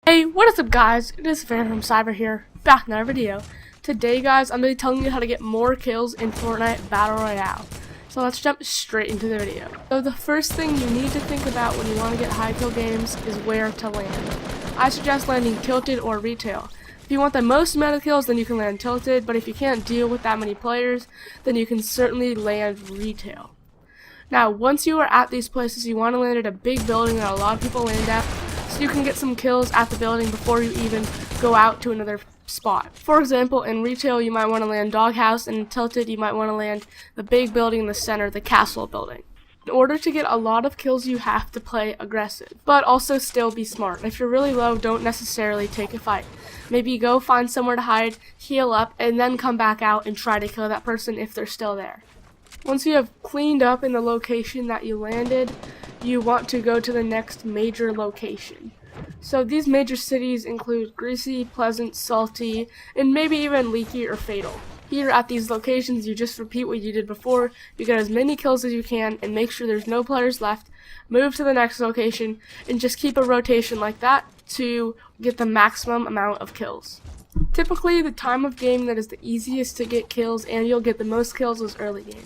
Hey, what is up guys? It is Sivr from Sivr here, back in another video. Today guys, I'm going to be telling you how to get more kills in Fortnite Battle Royale. So let's jump straight into the video. So the first thing you need to think about when you want to get high kill games is where to land. I suggest landing tilted or retail. If you want the most amount of kills, then you can land tilted, but if you can't deal with that many players, then you can certainly land retail. Now, once you are at these places, you want to land at a big building that a lot of people land at, so you can get some kills at the building before you even go out to another spot. For example, in retail you might want to land doghouse, and in tilted you might want to land the big building in the center, the castle building. In order to get a lot of kills you have to play aggressive, but also still be smart. If you're really low, don't necessarily take a fight. Maybe go find somewhere to hide, heal up, and then come back out and try to kill that person if they're still there. Once you have cleaned up in the location that you landed, you want to go to the next major location. So these major cities include Greasy, Pleasant, Salty, and maybe even Leaky or Fatal. Here at these locations, you just repeat what you did before. You get as many kills as you can and make sure there's no players left. Move to the next location and just keep a rotation like that to get the maximum amount of kills. Typically, the time of game that is the easiest to get kills and you'll get the most kills is early game.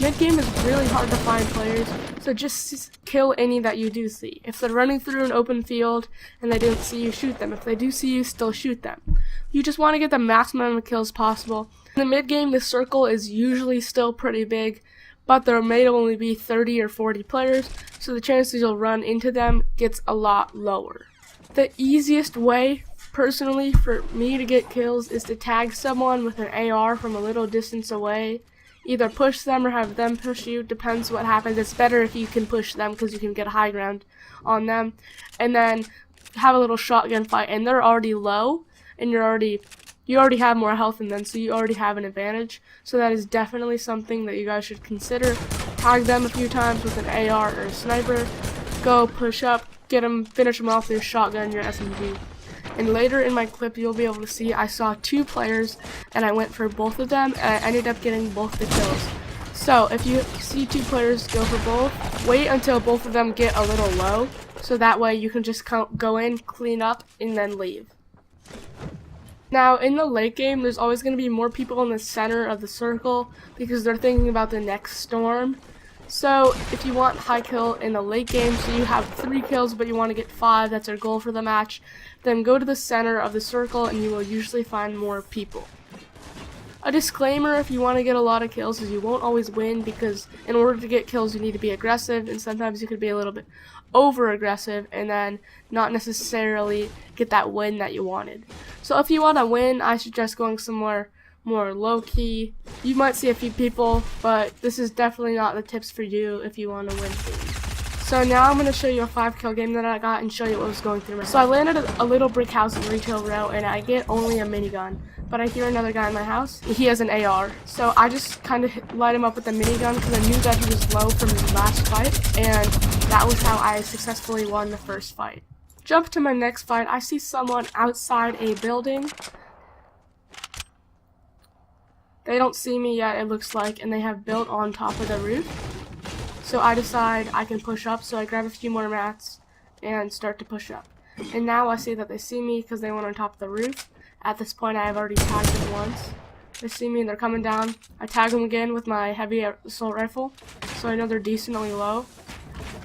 Mid game is really hard to find players, so just kill any that you do see. If they're running through an open field and they didn't see you, shoot them. If they do see you, still shoot them. You just want to get the maximum amount of kills possible. In the mid game, the circle is usually still pretty big, but there may only be 30 or 40 players, so the chances you'll run into them gets a lot lower. The easiest way, personally, for me to get kills is to tag someone with an AR from a little distance away. Either push them or have them push you, depends what happens. It's better if you can push them because you can get high ground on them. And then have a little shotgun fight, and they're already low, and you already have more health than them, so you already have an advantage. So that is definitely something that you guys should consider. Tag them a few times with an AR or a sniper. Go push up, get them, finish them off with your shotgun, your SMG. And later in my clip, you'll be able to see I saw two players, and I went for both of them, and I ended up getting both the kills. So if you see two players go for both, wait until both of them get a little low, so that way you can just go in, clean up, and then leave. Now, in the late game, there's always going to be more people in the center of the circle because they're thinking about the next storm. So if you want high kill in the late game, so you have 3 kills but you want to get 5, that's our goal for the match, then go to the center of the circle and you will usually find more people. A disclaimer if you want to get a lot of kills is you won't always win, because in order to get kills you need to be aggressive, and sometimes you could be a little bit over aggressive and then not necessarily get that win that you wanted. So if you want to win, I suggest going somewhere more low-key. You might see a few people, but this is definitely not the tips for you if you want to win things. So now I'm going to show you a 5-kill game that I got and show you what was going through. So I landed at a little brick house in retail row, and I get only a minigun, but I hear another guy in my house. He has an AR, so I just kind of light him up with a minigun because I knew that he was low from his last fight, and that was how I successfully won the first fight. Jump to my next fight. I see someone outside a building. They don't see me yet, it looks like, and they have built on top of the roof. So I decide I can push up, so I grab a few more mats and start to push up. And now I see that they see me because they went on top of the roof. At this point, I have already tagged them once. They see me and they're coming down. I tag them again with my heavy assault rifle, so I know they're decently low.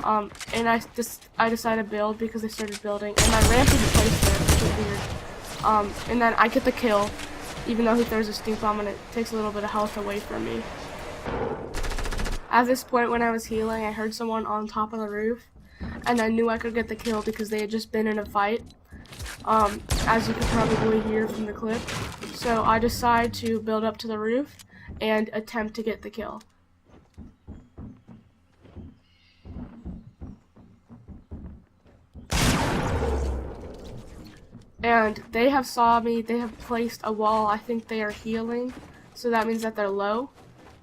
And I decide to build because they started building, and my ramp is placed there, which is weird. And then I get the kill, even though he throws a stink bomb and it takes a little bit of health away from me. At this point, when I was healing, I heard someone on top of the roof, and I knew I could get the kill because they had just been in a fight, as you could probably hear from the clip. So I decide to build up to the roof and attempt to get the kill. And they have saw me, they have placed a wall. I think they are healing, so that means that they're low.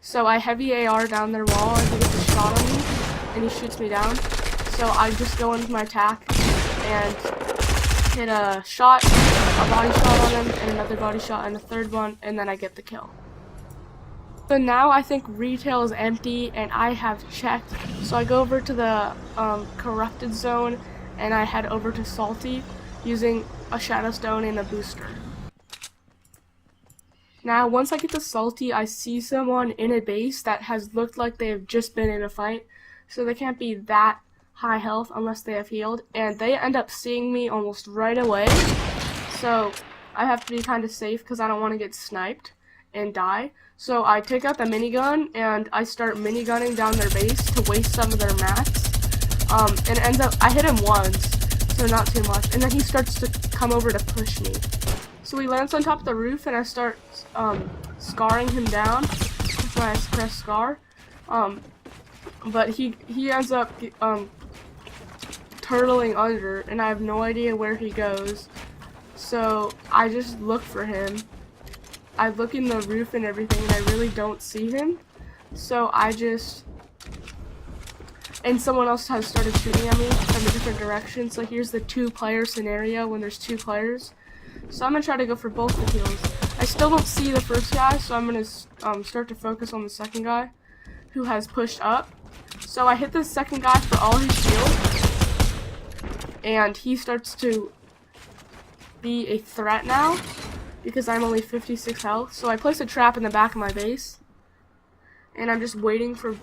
So I heavy AR down their wall, and he gets a shot on me, and he shoots me down. So I just go into my attack and hit a shot, a body shot on him, and another body shot, and a third one, and then I get the kill. So now I think retail is empty, and I have checked. So I go over to the corrupted zone, and I head over to Salty. using a Shadow Stone and a booster. Now, once I get to Salty, I see someone in a base that has looked like they have just been in a fight, so they can't be that high health unless they have healed, and they end up seeing me almost right away, so I have to be kind of safe because I don't want to get sniped and die. So I take out the minigun and I start minigunning down their base to waste some of their mats, and it ends up, I hit him once, so not too much, and then he starts to come over to push me. So he lands on top of the roof and I start scarring him down with my press scar, but he ends up turtling under, and I have no idea where he goes. So I just look for him. I look in the roof and everything, and I really don't see him. So and someone else has started shooting at me from a different direction. So here's the 2-player scenario when there's 2 players. So I'm gonna try to go for both the kills. I still don't see the first guy, so I'm gonna start to focus on the second guy who has pushed up. So I hit the second guy for all his shield, and he starts to be a threat now because I'm only 56 health. So I place a trap in the back of my base, and I'm just waiting for.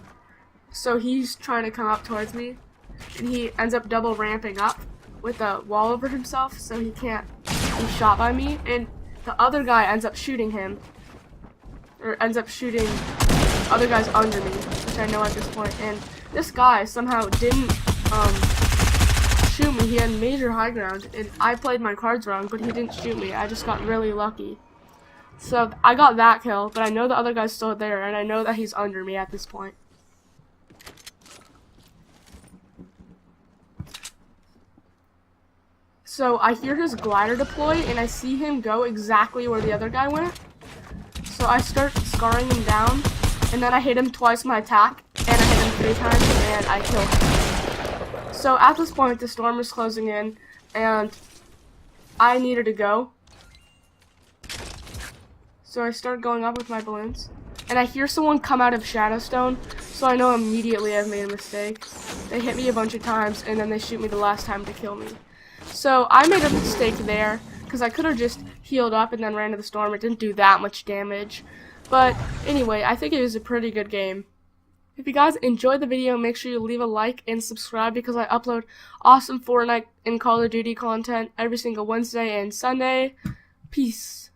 So he's trying to come up towards me, and he ends up double ramping up with a wall over himself, so he can't be shot by me. And the other guy ends up shooting him, or ends up shooting other guys under me, which I know at this point. And this guy somehow didn't shoot me. He had major high ground, and I played my cards wrong, but he didn't shoot me. I just got really lucky. So I got that kill, but I know the other guy's still there, and I know that he's under me at this point. So I hear his glider deploy, and I see him go exactly where the other guy went. So I start scarring him down, and then I hit him twice my attack, and I hit him 3 times, and I kill him. So at this point, the storm is closing in, and I needed to go. So I start going up with my balloons, and I hear someone come out of Shadowstone, so I know immediately I've made a mistake. They hit me a bunch of times, and then they shoot me the last time to kill me. So I made a mistake there, because I could have just healed up and then ran to the storm. It didn't do that much damage. But anyway, I think it was a pretty good game. If you guys enjoyed the video, make sure you leave a like and subscribe, because I upload awesome Fortnite and Call of Duty content every single Wednesday and Sunday. Peace.